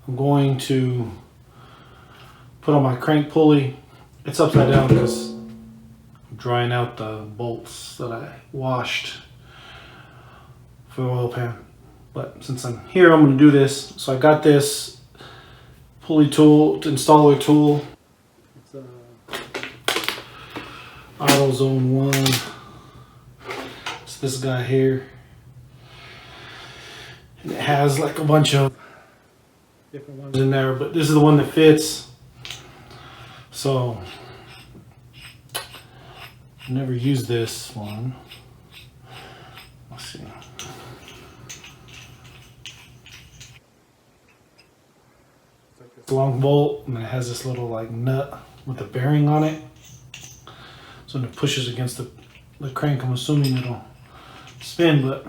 I'm going to put on my crank pulley. It's upside down because I'm drying out the bolts that I washed for the oil pan. But since I'm here, I'm going to do this. So I got this pulley tool, installer tool. It's AutoZone 1. It's this guy here. And it has like a bunch of different ones in there, but this is the one that fits. So I never used this one. Let's see. It's like this long bolt, and it has this little like nut with a bearing on it. So when it pushes against the crank, I'm assuming it'll spin, but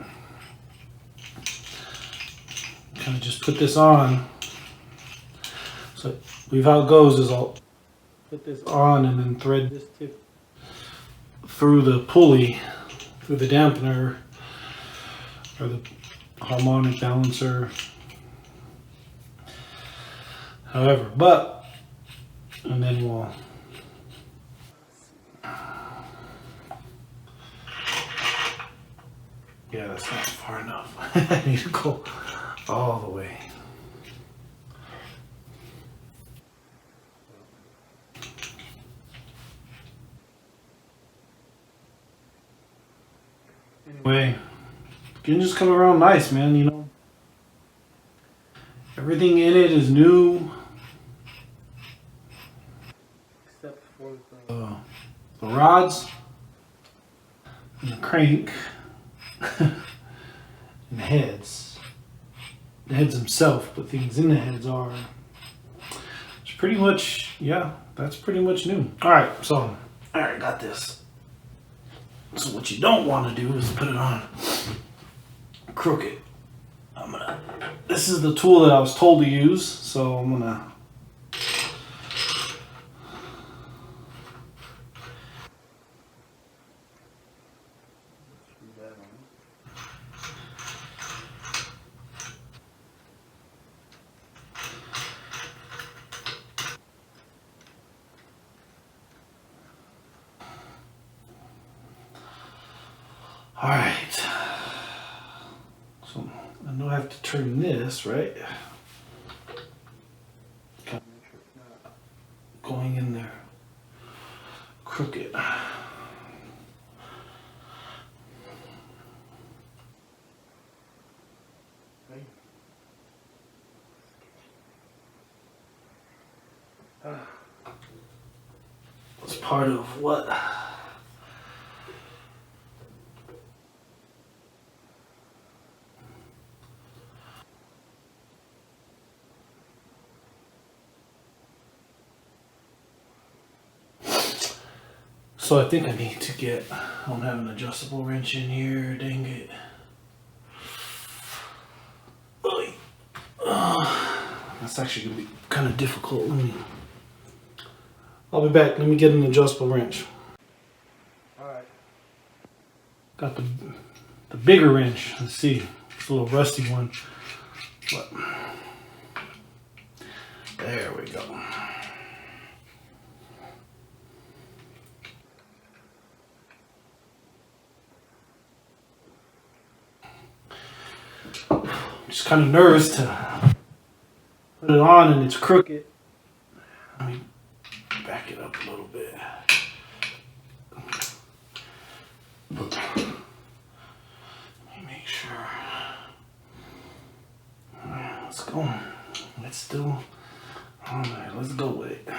kind of just put this on. So I believe how it goes is I'll put this on and then thread this tip through the pulley, through the dampener or the harmonic balancer. However, and then we'll yeah, that's not far enough. I need to go all the way. Anyway, the engine's coming around nice, man, you know. Everything in it is new. Except for the rods and the crank and the heads. The heads themselves, but things in the heads are. It's pretty much, yeah, that's pretty much new. Alright, so I already got this. So what you don't want to do is put it on crooked. This is the tool that I was told to use, so I'm gonna Alright, so I know I have to turn this, right? Going in there crooked. It's part of what? So I think I need to get, I don't have an adjustable wrench in here, dang it. That's actually gonna be kind of difficult. I'll be back, let me get an adjustable wrench. Alright. Got the bigger wrench, let's see, it's a little rusty one, but there we go. Just kind of nervous to put it on and it's crooked. Let me back it up a little bit. Let me make sure. Alright, let's go. It's still on there. Let's go with it.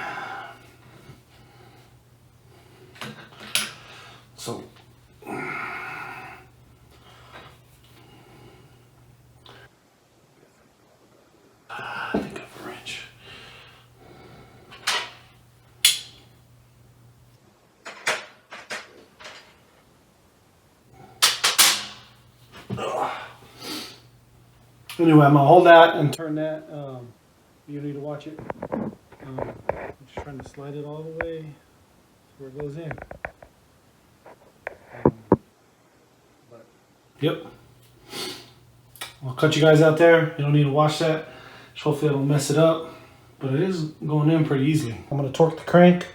So I think I have a wrench. Anyway, I'm gonna hold that and turn that. You need to watch it. I'm just trying to slide it all the way to where it goes in. Yep. I'll cut you guys out there. You don't need to watch that. Hopefully I don't mess it up, but it is going in pretty easily. I'm gonna torque the crank.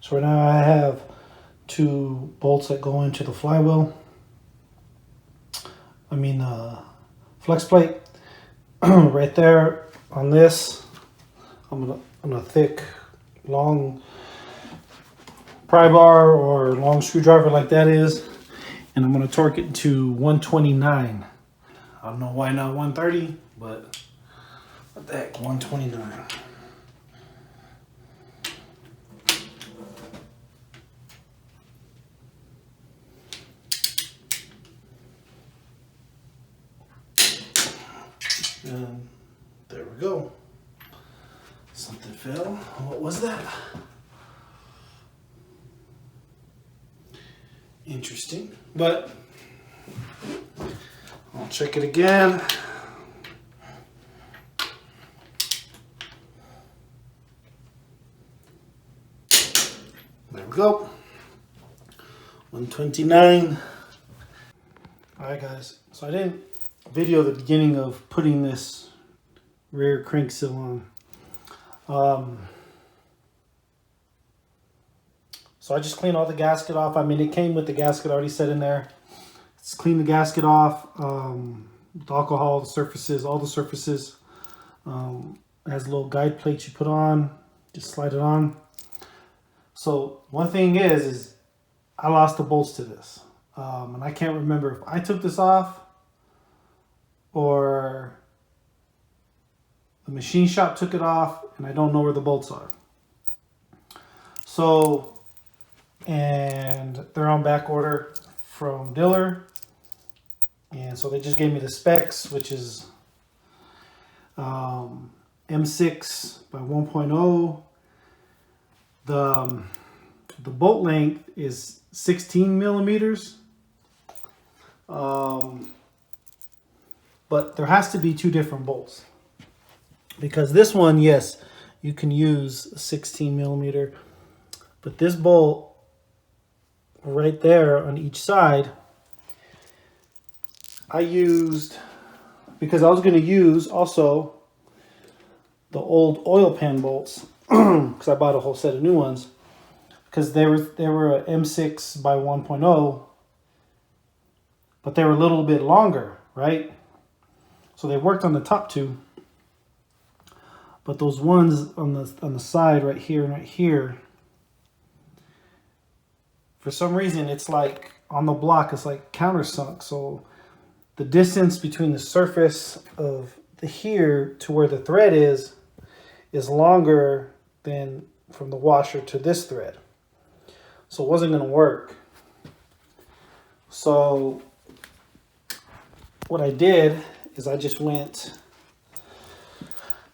So right now I have 2 bolts that go into the flywheel. I mean flex plate right there on this. I'm gonna thick long pry bar or long screwdriver like that is, and I'm gonna torque it to 129. I don't know why not 130, but what the heck, 129. And there we go. Something fell. What was that? Interesting. But I'll check it again. There we go. 129. Alright guys, so I didn't video the beginning of putting this rear crank seal on. So I just cleaned all the gasket off. I mean, it came with the gasket already set in there. Let's clean the gasket off with alcohol, the surfaces, all the surfaces. It has a little guide plate you put on, just slide it on. So one thing is I lost the bolts to this. And I can't remember if I took this off or the machine shop took it off, and I don't know where the bolts are. So, and they're on back order from Diller. And so they just gave me the specs, which is M6 by 1.0. The bolt length is 16 millimeters. But there has to be 2 different bolts, because this one, yes, you can use a 16 millimeter, but this bolt right there on each side, I used, because I was going to use also the old oil pan bolts, because I bought a whole set of new ones, because they were a M6 by 1.0, but they were a little bit longer, right? So they worked on the top 2, but those ones on the side right here and right here, for some reason it's like on the block, it's like countersunk. So the distance between the surface of the here to where the thread is longer than from the washer to this thread. So it wasn't going to work. So what I did is I just went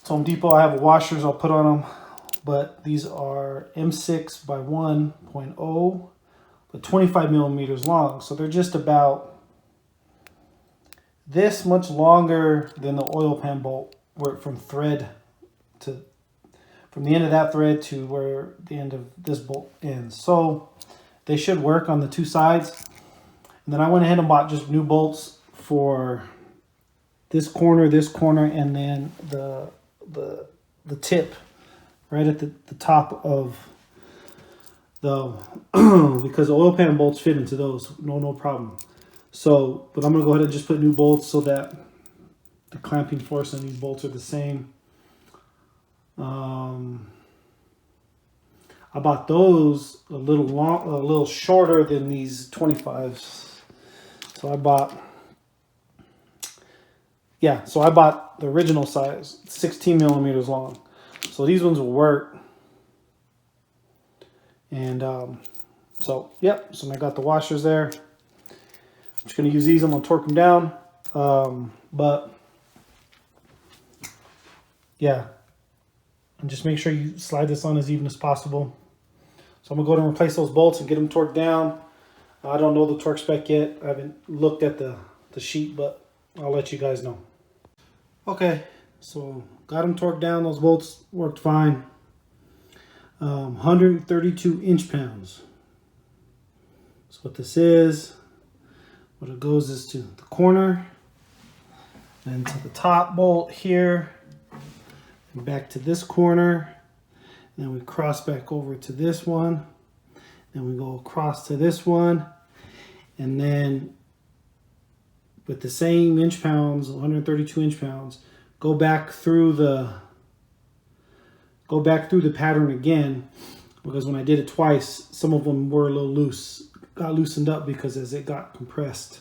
to Home Depot. I have washers I'll put on them, but these are M6 by 1.0, but 25 millimeters long. So they're just about this much longer than the oil pan bolt, where from thread to, from the end of that thread to where the end of this bolt ends. So they should work on the 2 sides. And then I went ahead and bought just new bolts for this corner, and then the tip right at the top of the because oil pan bolts fit into those, no problem. So, but I'm gonna go ahead and just put new bolts so that the clamping force on these bolts are the same. I bought those a little shorter than these 25s. So I bought the original size, 16 millimeters long. So these ones will work. And so I got the washers there. I'm just going to use these. I'm going to torque them down. But yeah, and just make sure you slide this on as even as possible. So I'm going to go ahead and replace those bolts and get them torqued down. I don't know the torque spec yet. I haven't looked at the sheet, but I'll let you guys know. Okay, so got them torqued down. Those bolts worked fine. 132 inch-pounds. So what this is, what it goes is to the corner, and to the top bolt here, back to this corner, then we cross back over to this one, then we go across to this one, and then with the same inch pounds, 132 inch pounds, go back through the pattern again, because when I did it twice, some of them were a little loose, got loosened up because as it got compressed.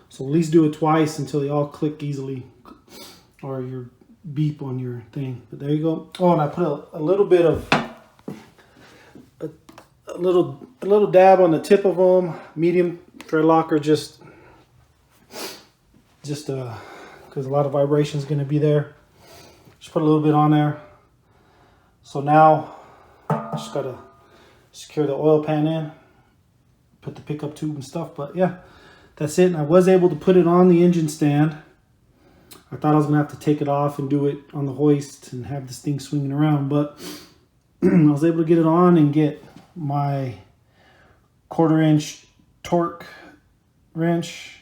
So at least do it twice until they all click easily, or your beep on your thing. But there you go. Oh, and I put a little bit of a little dab on the tip of them, medium thread locker, just because a lot of vibration is going to be there. Just put a little bit on there. So now just gotta secure the oil pan in, put the pickup tube and stuff. But yeah, that's it. And I was able to put it on the engine stand. I thought I was gonna have to take it off and do it on the hoist and have this thing swinging around, but I was able to get it on and get my 1/4 inch torque wrench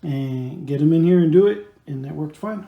and get them in here and do it, and that worked fine.